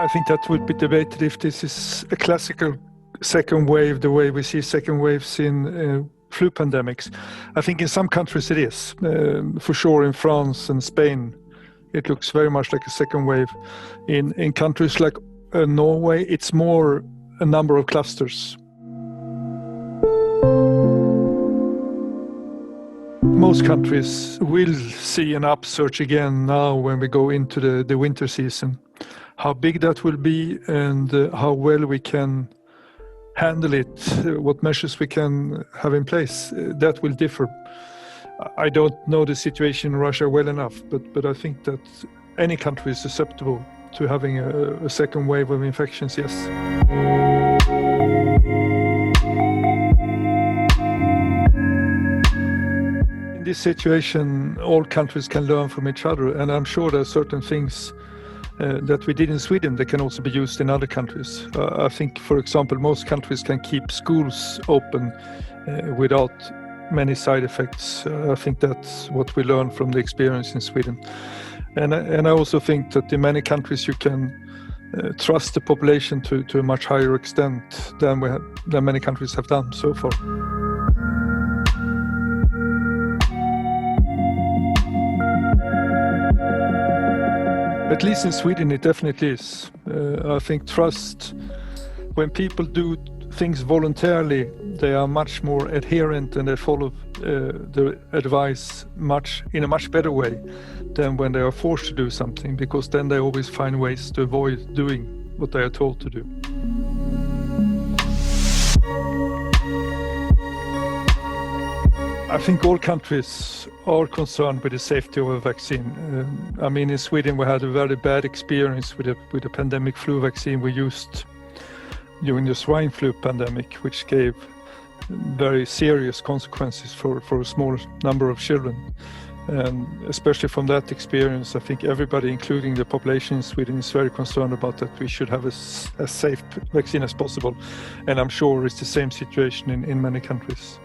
I think that would be debated if this is a classical second wave, the way we see second waves in flu pandemics. I think in some countries it is. For sure in France and Spain, it looks very much like a second wave. In countries like Norway, it's more a number of clusters. Most countries will see an upsurge again now when we go into the winter season. How big that will be and how well we can handle it, what measures we can have in place, that will differ. I don't know the situation in Russia well enough, but I think that any country is susceptible to having a second wave of infections, yes. In this situation, all countries can learn from each other, and I'm sure there are certain things that we did in Sweden that can also be used in other countries. I think, for example, most countries can keep schools open without many side effects. I think that's what we learned from the experience in Sweden. And I also think that in many countries you can trust the population to a much higher extent than many countries have done so far. At least in Sweden, it definitely is. I think trust, when people do things voluntarily, they are much more adherent and they follow the advice in a much better way than when they are forced to do something, because then they always find ways to avoid doing what they are told to do. I think all countries are concerned with the safety of a vaccine. I mean, in Sweden we had a very bad experience with the pandemic flu vaccine we used during the swine flu pandemic, which gave very serious consequences for a small number of children. And especially from that experience, I think everybody, including the population in Sweden, is very concerned about that we should have as safe vaccine as possible. And I'm sure it's the same situation in many countries.